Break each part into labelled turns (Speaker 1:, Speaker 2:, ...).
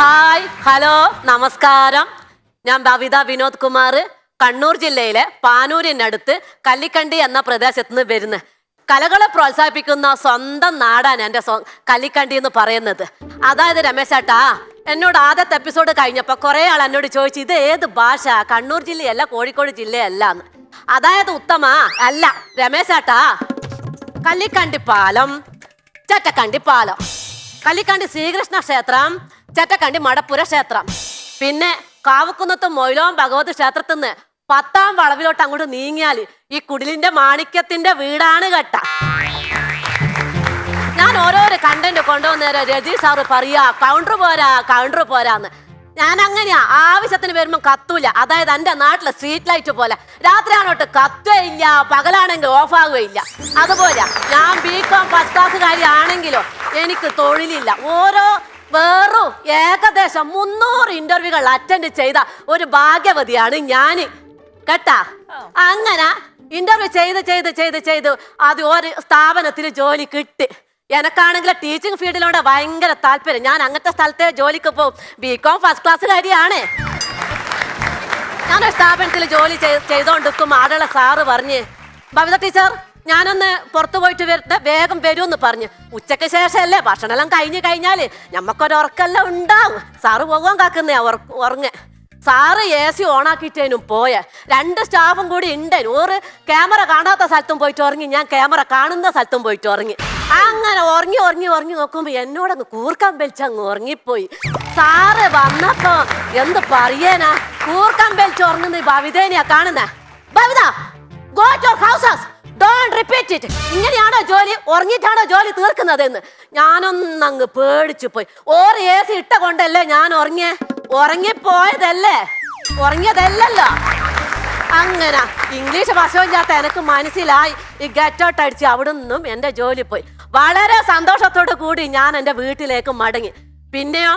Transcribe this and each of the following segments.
Speaker 1: Hi hello നമസ്കാരം. ഞാൻ ബവിത വിനോദ് കുമാർ, കണ്ണൂർ ജില്ലയിലെ പാനൂരിനടുത്ത് കല്ലിക്കണ്ടി എന്ന പ്രദേശത്ത് നിന്ന് വരുന്നത്. കലകളെ പ്രോത്സാഹിപ്പിക്കുന്ന സ്വന്തം നാടാണ് എൻ്റെ കല്ലിക്കണ്ടി എന്ന് പറയുന്നത്. അതായത് രമേശേട്ടാ, എന്നോട് ആദ്യത്തെ എപ്പിസോഡ് കഴിഞ്ഞപ്പോൾ കുറേ ആൾ എന്നോട് ചോദിച്ചു ഇത് ഏത് ഭാഷ, കണ്ണൂർ ജില്ലയല്ല കോഴിക്കോട് ജില്ലയല്ല എന്ന്. അതായത് ഉത്തമ അല്ല രമേശേട്ടാ, കല്ലിക്കണ്ടി പാലം, ചറ്റക്കണ്ടി പാലം, കല്ലിക്കണ്ടി ശ്രീകൃഷ്ണ ക്ഷേത്രം, ചറ്റക്കണ്ടി മടപ്പുര ക്ഷേത്രം, പിന്നെ കാവുക്കുന്നത്ത് മൊയിലോം ഭഗവത് ക്ഷേത്രത്തിൽ നിന്ന് 10ാം വളവിലോട്ട് അങ്ങോട്ട് നീങ്ങിയാൽ ഈ കുടിലിന്റെ മാണിക്യത്തിന്റെ വീടാണ് കേട്ട. ഞാൻ ഓരോരോ കണ്ടന്റ് കൊണ്ടുവന്നേരം രജി സാറ് പറയാ കൗണ്ടർ പോരാന്ന്. ഞാൻ അങ്ങനെയാ, ആവശ്യത്തിന് വരുമ്പോ കത്തൂല. അതായത് എൻ്റെ നാട്ടിലെ സ്ട്രീറ്റ് ലൈറ്റ് പോലെ രാത്രിയാണോട്ട് കത്തുകയില്ല, പകലാണെങ്കിൽ ഓഫ് ആകുകയില്ല. അതുപോലെ ഞാൻ ബികോം ഫസ്റ്റ് ക്ലാസ്സുകാരി ആണെങ്കിലോ എനിക്ക് തൊഴിലില്ല. വെറും ഏകദേശം 300 ഇന്റർവ്യൂകൾ അറ്റൻഡ് ചെയ്ത ഒരു ഭാഗ്യവതിയാണ് ഞാൻ കേട്ടാ. അങ്ങനെ ഇന്റർവ്യൂ ചെയ്ത് അത് ഒരു സ്ഥാപനത്തിൽ ജോലി കിട്ടി. എനക്കാണെങ്കിൽ ടീച്ചിങ് ഫീൽഡിലൂടെ ഭയങ്കര താല്പര്യം. ഞാൻ അങ്ങനത്തെ സ്ഥലത്തെ ജോലിക്ക് പോകും. ബികോം ഫസ്റ്റ് ക്ലാസ്സുകാരിയാണ്. ഞാനൊരു സ്ഥാപനത്തിൽ ജോലി ചെയ്തോണ്ടിരിക്കും. ആടുള്ള സാറ് പറഞ്ഞ്, ബവിത ടീച്ചർ ഞാനൊന്ന് പുറത്തു പോയിട്ട് വരട്ടെ, വേഗം വരുമെന്ന് പറഞ്ഞു. ഉച്ചയ്ക്ക് ശേഷമല്ലേ ഭക്ഷണമെല്ലാം കഴിഞ്ഞാല് ഞമ്മക്കൊരു ഉറക്കെല്ലാം ഉണ്ടാവും. സാറ് പോകാൻ കാക്കുന്നേ ഉറങ്ങ. സാറ് AC ഓണാക്കിയിട്ടേനും പോയ 2 സ്റ്റാഫും കൂടി ഉണ്ടേനും. ഒരു ക്യാമറ കാണാത്ത സ്ഥലത്തും പോയിട്ട് ഉറങ്ങി, ഞാൻ ക്യാമറ കാണുന്ന സ്ഥലത്തും പോയിട്ട് ഉറങ്ങി. അങ്ങനെ ഉറങ്ങി നോക്കുമ്പോ എന്നോടങ്ങ് കൂർക്കം വലിച്ചങ്ങ് ഉറങ്ങിപ്പോയി. സാറ് വന്നപ്പോ എന്ത് പറയാനാ, കൂർക്കം വലിച്ച് ഉറങ്ങുന്ന ഭവിതേനെയാ കാണുന്നേ. Bhavitha, go to your houses. Don't repeat it. ഇങ്ങനെയാണോ ജോലി, ഉറങ്ങിയിട്ടാണോ ജോലി തീർക്കുന്നതെന്ന് ഞാനൊന്നങ്ങ് പേടിച്ചു പോയി. AC ഇട്ട കൊണ്ടല്ലേ ഞാൻ ഉറങ്ങിയതല്ലല്ലോ. അങ്ങനെ ഇംഗ്ലീഷ് ഭാഷയില്ലാത്ത എനിക്ക് മനസ്സിലായി. ഈ ഗെറ്റ് ഔട്ട് അടിച്ച് അവിടെ നിന്നും എൻ്റെ ജോലി പോയി. വളരെ സന്തോഷത്തോടു കൂടി ഞാൻ എൻ്റെ വീട്ടിലേക്ക് മടങ്ങി. പിന്നെയോ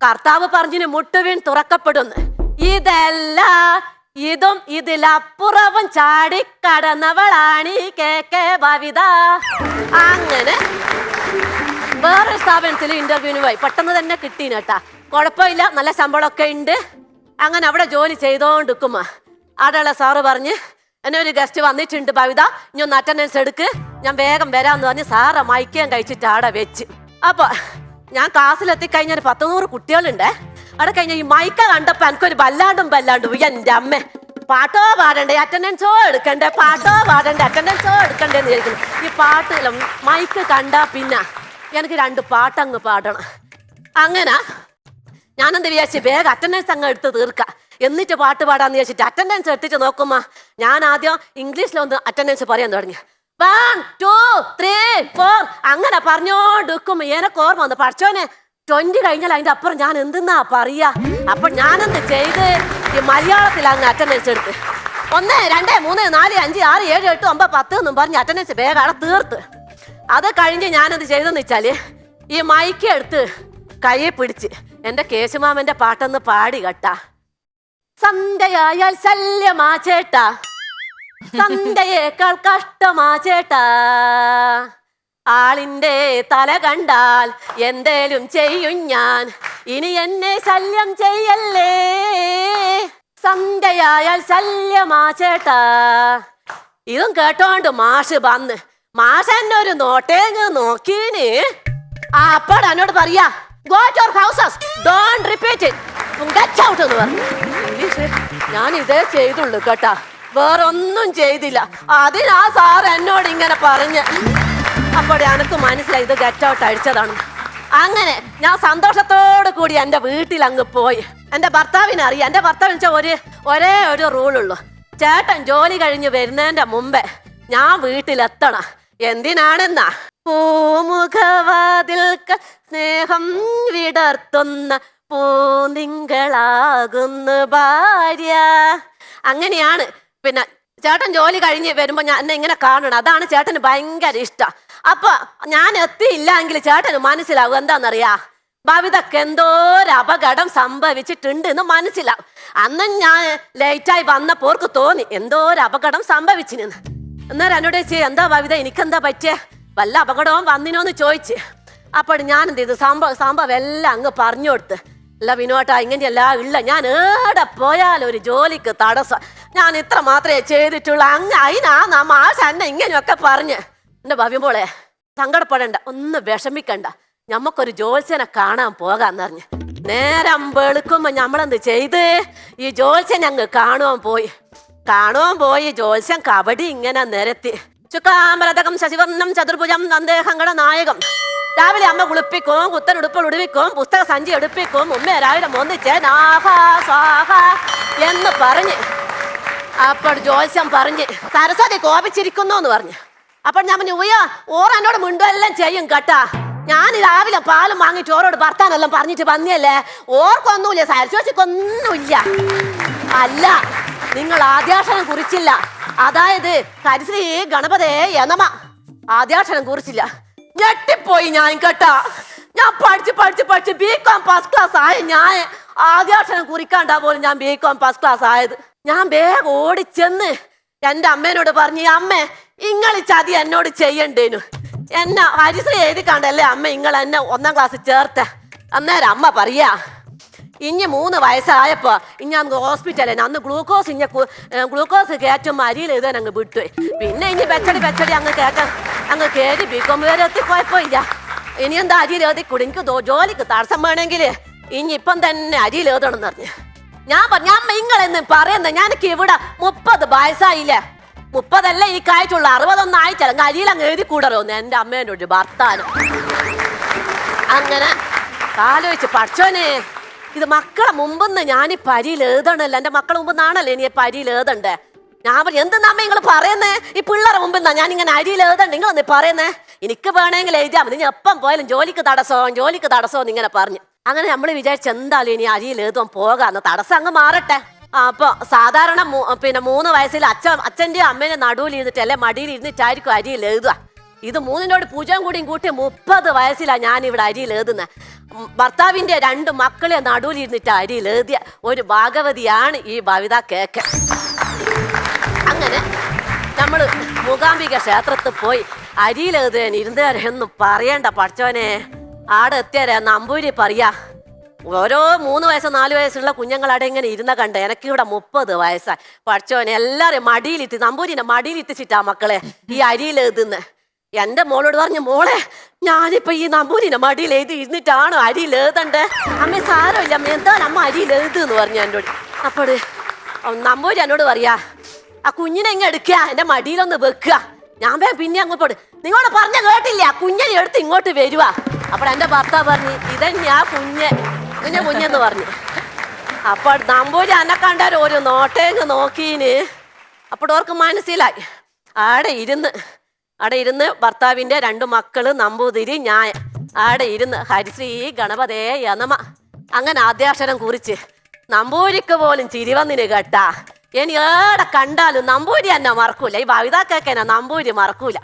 Speaker 1: കർത്താവ് പറഞ്ഞിന് മുട്ടുവീൺ തുറക്കപ്പെടുന്നു. ഇതും ഇതിലപ്പുറവും ചാടിക്കടന്നവളാണ് KK ഭവിത. അങ്ങനെ വേറൊരു സ്ഥാപനത്തിൽ ഇന്റർവ്യൂവിന് പോയി. പെട്ടെന്ന് തന്നെ കിട്ടീനേട്ടാ, കുഴപ്പമില്ല, നല്ല ശമ്പളമൊക്കെ ഉണ്ട്. അങ്ങനെ അവിടെ ജോലി ചെയ്തോണ്ടിരിക്കുമ്പോ അവിടെയുള്ള സാറ് പറഞ്ഞ്, എന്നെ ഒരു ഗസ്റ്റ് വന്നിട്ടുണ്ട് ഭവിത, ഇനി ഒന്ന് അറ്റൻഡൻസ് എടുക്ക്, ഞാൻ വേഗം വരാമെന്ന് പറഞ്ഞ് സാറ് മൈക്കാൻ കഴിച്ചിട്ട് അവിടെ വെച്ച്. അപ്പൊ ഞാൻ ക്ലാസ്സിലെത്തിക്കഴിഞ്ഞാൽ 100 കുട്ടികളുണ്ടേ. അവിടെ കഴിഞ്ഞ ഈ മൈക്ക കണ്ടപ്പോ എനിക്കൊരു വല്ലാണ്ടും എൻ്റെ അമ്മ, പാട്ടോ പാടണ്ടേ അറ്റൻഡൻസോ എടുക്കണ്ടേ എന്ന് ചോദിക്കുന്നു. ഈ പാട്ടില്ല മൈക്ക് കണ്ടാ പിന്നെ എനിക്ക് 2 പാട്ടങ്ങ് പാടണം. അങ്ങനെ ഞാനെന്ത് വിചാരിച്ചു, വേഗം അറ്റൻഡൻസ് അങ്ങ് എടുത്ത് തീർക്കാം, എന്നിട്ട് പാട്ട് പാടാന്ന് വിചാരിച്ചിട്ട് അറ്റൻഡൻസ് എടുത്തിട്ട് നോക്കുമ്പോ ഞാൻ ആദ്യം ഇംഗ്ലീഷിലൊന്ന് അറ്റൻഡൻസ് പറയാൻ തുടങ്ങി. 1 2 3 4 അങ്ങനെ പറഞ്ഞോണ്ടിരിക്കുമ്പോ എനക്ക് ഓർമ്മ വന്നു, പഠിച്ചോനെ 20 കഴിഞ്ഞാൽ അതിന്റെ അപ്പുറം ഞാൻ എന്തെന്നാ പറയാ. അപ്പൊ ഞാനെന്ത് ചെയ്ത് ഈ മലയാളത്തിൽ അങ്ങ് അറ്റൻഡൻസ് എടുത്ത് 1 2 3 4 5 6 7 8 9 10 എന്നും പറഞ്ഞ് അറ്റൻഡൻസ് വേഗം അവിടെ തീർത്ത്. അത് കഴിഞ്ഞ് ഞാനെന്ത് ചെയ്തെന്ന് വെച്ചാല് ഈ മൈക്ക് എടുത്ത് കയ്യെ പിടിച്ച് എൻ്റെ കേശുമാമന്റെ പാട്ടൊന്ന് പാടി കേട്ടാ. സന്ധ്യയായാൽ ശല്യമാ ചേട്ടാ, സന്ധ്യയേക്കാൾ കഷ്ടമാ ചേട്ടാ, ആളിന്റെ തല കണ്ടാൽ എന്തേലും ചെയ്യും ഞാൻ, ഇനി എന്നെ ശല്യം ചെയ്യല്ലേ, സന്ധ്യയായാൽ ശല്യമാ ചേട്ടാ. ഇതും കേട്ടോണ്ട് മാഷ് വന്ന്, മാഷ് എന്നെ ഒരു നോട്ടേങ്ങ് നോക്കീന്. അപ്പോഴാ എന്നോട് പറയാ, go to your houses, don't repeat it, get out എന്ന് പറഞ്ഞു. ഇംഗ്ലീഷ് ഞാൻ ഇതേ ചെയ്തുള്ളൂ കേട്ടാ, വേറൊന്നും ചെയ്തില്ല. അതിനാ സാർ എന്നോട് ഇങ്ങനെ പറഞ്ഞ്. അപ്പോൾ എനിക്ക് മനസ്സിലായി ഇത് ഗെറ്റ് ഔട്ട് അടിച്ചതാണ്. അങ്ങനെ ഞാൻ സന്തോഷത്തോടു കൂടി എൻ്റെ വീട്ടിൽ അങ്ങ് പോയി. എൻ്റെ ഭർത്താവിനെ അറിയാം. എൻ്റെ ഭർത്താവിന് വെച്ചാൽ ഒരേ ഒരു റൂളുള്ളൂ, ചേട്ടൻ ജോലി കഴിഞ്ഞ് വരുന്നതിൻ്റെ മുമ്പേ ഞാൻ വീട്ടിലെത്തണം. എന്തിനാണെന്നാ, പൂമുഖവാതിൽക്ക സ്നേഹം വിടർത്തുന്ന പൂന്തിങ്കളാകുന്നു ഭാര്യ. അങ്ങനെയാണ്. പിന്നെ ചേട്ടൻ ജോലി കഴിഞ്ഞ് വരുമ്പോ ഞാൻ എന്നെ ഇങ്ങനെ കാണണം, അതാണ് ചേട്ടന് ഭയങ്കര ഇഷ്ടം. അപ്പൊ ഞാൻ എത്തിയില്ലെങ്കിൽ ചേട്ടന് മനസ്സിലാവും എന്താന്നറിയാ, ഭവിതക്ക് എന്തോ ഒരു അപകടം സംഭവിച്ചിട്ടുണ്ട് എന്ന് മനസ്സിലാവും. അന്ന് ഞാൻ ലേറ്റായി വന്നപ്പോൾ ഓർക്ക് തോന്നി എന്തോ ഒരു അപകടം സംഭവിച്ചിരുന്നു. അന്നേരം എന്നോട് ചോദിച്ചു, എന്താ ഭവിത എനിക്കെന്താ പറ്റിയ, വല്ല അപകടവും വന്നിനോന്ന് ചോദിച്ച്. അപ്പോൾ ഞാൻ എന്ത് ചെയ്തു, സംഭവം എല്ലാം അങ്ങ് പറഞ്ഞു കൊടുത്ത്. അല്ല വിനോട്ടാ, ഇങ്ങനെയല്ല ഇല്ല. ഞാൻ ഏടെ പോയാലും ഒരു ജോലിക്ക് തടസ്സം. ഞാൻ ഇത്ര മാത്രമേ ചെയ്തിട്ടുള്ളൂ. അതിനാ മാഷ എന്നെ ഇങ്ങനെയൊക്കെ പറഞ്ഞ്. എൻ്റെ ഭവ്യമോളെ സങ്കടപ്പെടണ്ട, ഒന്ന് വിഷമിക്കണ്ട. ഞമ്മക്കൊരു ജോത്സ്യനെ കാണാൻ പോകാന്ന് പറഞ്ഞു. നേരം വെളുക്കുമ്പോ ഞമ്മളെന്ത് ചെയ്ത് ഈ ജോത്സ്യൻ ഞങ്ങൾ കാണുവാൻ പോയി. ജോത്സ്യൻ കബഡി ഇങ്ങനെ നിരത്തി. ചുക്കാമരതകം ശശിവർണം ചതുർഭുജം സന്ദേഹങ്ങളുടെ നായകം. രാവിലെ അമ്മ കുളിപ്പിക്കും, കുത്തനുടുപ്പ് ഉടുവിക്കും, പുസ്തക സഞ്ചി എടുപ്പിക്കും. ഉമ്മ രാവിലെ ഒന്നിച്ച് സ്വാഹ എന്ന് പറഞ്ഞ്. അപ്പോൾ ജോത്സ്യം പറഞ്ഞ് സരസ്വതി കോപിച്ചിരിക്കുന്നു എന്ന് പറഞ്ഞു. അപ്പോൾ ഞാൻ പറഞ്ഞു, ഓർ എന്നോട് മിണ്ടുമെല്ലാം ചെയ്യും കേട്ടാ. ഞാൻ രാവിലെ പാലും വാങ്ങിയിട്ട് ഓരോട് ഭർത്താനെല്ലാം പറഞ്ഞിട്ട് വന്നിയല്ലേ. ഓർക്കൊന്നുമില്ല, സരസ്വതിക്കൊന്നുമില്ല. അല്ല, നിങ്ങൾ ആദ്യാക്ഷരം കുറിച്ചില്ല. അതായത് ഹരിശ്രീ ഗണപതേ യനമ ആദ്യാക്ഷരം കുറിച്ചില്ല. ഞെട്ടിപ്പോയി ഞാൻ കേട്ടാ. ഞാൻ പഠിച്ച് ബികോം ഫസ്റ്റ് ക്ലാസ് ആയ ഞാൻ ആദ്യാക്ഷരം കുറിക്കാണ്ടാ പോലും ഞാൻ ബികോം ഫസ്റ്റ് ക്ലാസ് ആയത്. ഞാൻ വേഗം ഓടിച്ചെന്ന് എൻ്റെ അമ്മേനോട് പറഞ്ഞു, അമ്മേ ഇങ്ങളി ചതി എന്നോട് ചെയ്യണ്ടേനു. എന്നെ ഹരിശ്രീ എഴുതി കണ്ടല്ലേ അമ്മ നിങ്ങൾ എന്നെ 1ാം ക്ലാസ്സിൽ ചേർത്ത. അന്നേരം അമ്മ പറയാ, ഇനി 3 വയസ്സായപ്പോ ഞാൻ ഹോസ്പിറ്റലിൽ അന്ന് ഗ്ലൂക്കോസ് കയറ്റും അരിയിൽ എഴുതാൻ അങ്ങ് വിട്ടു. പിന്നെ ഇനി വെച്ചടി അങ്ങ് കയറി ബികോം വരെ എത്തിപ്പോയപ്പോയില്ല. ഇനി എന്താ അരിയിൽ എഴുതിക്കൂടി, എനിക്ക് ജോലിക്ക് തടസ്സം വേണമെങ്കിൽ ഇനി ഇപ്പം തന്നെ അരിയിൽ എഴുതണം എന്ന് പറഞ്ഞു. ഞാൻ പറഞ്ഞു, അമ്മ നിങ്ങളെന്ന് പറയുന്നത് ഞാനക്ക് ഇവിടെ 30 വയസ്സായില്ലേ. 30 അല്ല ഈ കാഴ്ചയുള്ള 61 ആയിട്ടല്ല അരിയിൽ അങ്ങ് എഴുതി കൂടറോന്ന് എൻ്റെ അമ്മേൻ്റെ ഒരു ഭർത്താനം. അങ്ങനെ ആലോചിച്ച് പഠിച്ചോനെ, ഇത് മക്കളെ മുമ്പെന്ന് ഞാൻ ഈ പരിയിൽ എഴുതണല്ലോ. എൻ്റെ മക്കളെ മുമ്പെന്നാണല്ലോ ഇനി പരിയിൽ എഴുതണ്ടേ. ഞാൻ പറഞ്ഞു, എന്തെന്നാമ്മ നിങ്ങൾ പറയുന്നേ? ഈ പിള്ളേരെ മുമ്പെന്നാ ഞാൻ ഇങ്ങനെ അരിയിൽ എഴുതണ്ട നിങ്ങളൊന്ന് പറയുന്നേ. എനിക്ക് വേണമെങ്കിൽ എഴുതിയാൽ മതി, ഞാൻ എപ്പം പോയാലും ജോലിക്ക് തടസ്സമെന്ന് ഇങ്ങനെ പറഞ്ഞു. അങ്ങനെ നമ്മൾ വിചാരിച്ച് എന്തായാലും ഇനി അരിയിൽ എഴുതുവാൻ പോകാന്ന്, തടസ്സം അങ്ങ് മാറട്ടെ. അപ്പൊ സാധാരണ 3 വയസ്സിൽ അച്ഛൻ്റെയും അമ്മേനെ നടുവിൽ ഇരുന്നിട്ട് അല്ലെ മടിയിൽ ഇരുന്നിട്ടായിരിക്കും അരിയിൽ എഴുതുക. ഇത് 3നോട് പൂജയും കൂടിയും കൂട്ടി 30 വയസ്സിലാണ് ഞാനിവിടെ അരിയിൽ എഴുതുന്നത്. ഭർത്താവിൻ്റെ 2 മക്കളെ നടുവിൽ ഇരുന്നിട്ട് അരിയിൽ എഴുതിയ ഒരു ഭാഗവതിയാണ് ഈ ഭവിത കേക്ക്. അങ്ങനെ നമ്മൾ മൂകാംബിക ക്ഷേത്രത്തിൽ പോയി അരിയിൽ എഴുതാൻ ഇരുന്നേരെന്നും പറയണ്ട പഠിച്ചോനെ. ആടെ എത്തിയാരെ നമ്പൂരി പറയാ, ഓരോ 3 വയസ്സ് 4 വയസ്സുള്ള കുഞ്ഞുങ്ങളവിടെ ഇങ്ങനെ ഇരുന്ന കണ്ട. എനിക്കിവിടെ 30 വയസ്സായി പഠിച്ചോനെ. എല്ലാവരും മടിയിലിട്ട് നമ്പൂരിനെ മടിയിലിട്ടിച്ചിട്ടാ മക്കളെ ഈ അരിയിൽ എഴുതുന്നത്. എൻ്റെ മോളോട് പറഞ്ഞു, മോളെ ഞാനിപ്പോ ഈ നമ്പൂരിനെ മടിയിൽ എഴുതി ഇരുന്നിട്ടാണോ അരിയിൽ എഴുതണ്ടേ? അമ്മ സാരമില്ല അമ്മ, എന്താണ് അമ്മ അരിയിൽ എഴുതുന്ന് പറഞ്ഞു എന്നോട്. അപ്പോൾ നമ്പൂരി എന്നോട് പറയാ, ആ കുഞ്ഞിനെ ഇങ്ങ് എടുക്കുക, എൻ്റെ മടിയിലൊന്ന് വെക്കുക. ഞാൻ പിന്നെ അങ്ങ് പോട്, നിങ്ങളോട് പറഞ്ഞ കേട്ടില്ല, കുഞ്ഞിനെ എടുത്ത് ഇങ്ങോട്ട് വരുക. അപ്പോൾ എൻ്റെ ഭർത്താവ് പറഞ്ഞു, ഇതന്നെയാ കുഞ്ഞെന്ന് പറഞ്ഞു. അപ്പോൾ നമ്പൂരി എന്നെ കണ്ടാൽ ഒരു നോട്ടേങ്ങ് നോക്കീന്. അപ്പോൾ അവർക്ക് മനസ്സിലായി. ആടെ ഇരുന്ന് ഭർത്താവിൻ്റെ 2 മക്കള് നമ്പൂതിരി ഞാൻ ആടെ ഇരുന്ന് ഹരിശ്രീ ഗണപതേ യനമ അങ്ങനെ ആദ്യാക്ഷരം കുറിച്ച്. നമ്പൂരിക്ക് പോലും ചിരി വന്നിന് കേട്ടാ. ഇനി ഏടെ കണ്ടാലും നമ്പൂരി എന്നെ മറക്കൂല. ഈ ഭവിതാക്കൊക്കെ എന്നെ നമ്പൂരി മറക്കൂല.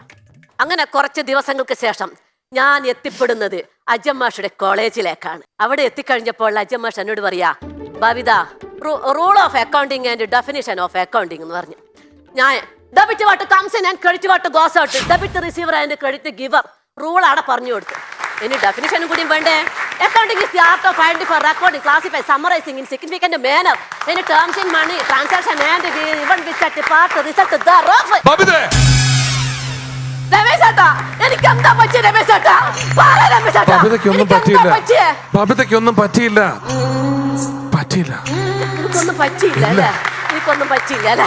Speaker 1: അങ്ങനെ കുറച്ച് ദിവസങ്ങൾക്ക് ശേഷം ഞാൻ എത്തിപ്പെടുന്നത് അജമ്മാഷയുടെ കോളേജിലേക്കാണ്. അവിടെ എത്തിക്കഴിഞ്ഞപ്പോൾ അജമ്മാഷ് എന്നോട് പറയാ, Bhavitha rule of accounting and definition of accounting എന്ന് പറഞ്ഞു. ഞാൻ debit what comes in and credit what goes out, debit receiver and credit giver rule അവിടെ പറഞ്ഞു കൊടുത്തു. ഇനി ഡെഫിനിഷനും കൂടിയും വേണ്ടേ? Accounting is the art of identify recording classify summarizing in significant manner in terms in money transaction and even which at part result thereof. രമേശേട്ടാ, എനിക്ക് എന്താ പറ്റിയ രമേശേട്ടാ?
Speaker 2: ബബിതയ്ക്കൊന്നും പറ്റിയില്ല.
Speaker 1: എനിക്കൊന്നും പറ്റിയില്ല അല്ലേ?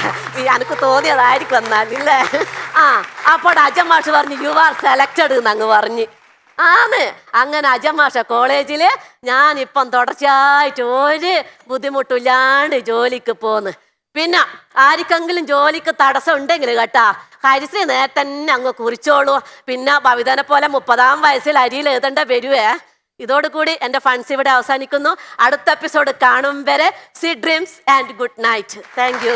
Speaker 1: എനിക്ക് തോന്നിയതായിരിക്കും എന്നാലേ. അപ്പോൾ അജമാഷ് പറഞ്ഞു, യു ആർ സെലക്റ്റഡ് എന്ന് അങ്ങ് പറഞ്ഞു. അങ്ങനെ അജമാഷ കോളേജില് ഞാനിപ്പം തുടർച്ചയായിട്ട് ഒരു ബുദ്ധിമുട്ടില്ലാണ്ട് ജോലിക്ക് പോന്ന്. പിന്നെ ആർക്കെങ്കിലും ജോലിക്ക് തടസ്സം ഉണ്ടെങ്കിൽ കേട്ടാ, ഹരിശ്രീ നേരത്തെ തന്നെ അങ്ങ് കുറിച്ചോളൂ. പിന്നെ ഭവിതനെ പോലെ 30-ാം വയസ്സിൽ അരിയിൽ എഴുതേണ്ട വരുവേ. ഇതോടുകൂടി എൻ്റെ ഫണ്ട്സ് ഇവിടെ അവസാനിക്കുന്നു. അടുത്ത എപ്പിസോഡ് കാണും വരെ sweet dreams and good night. Thank you.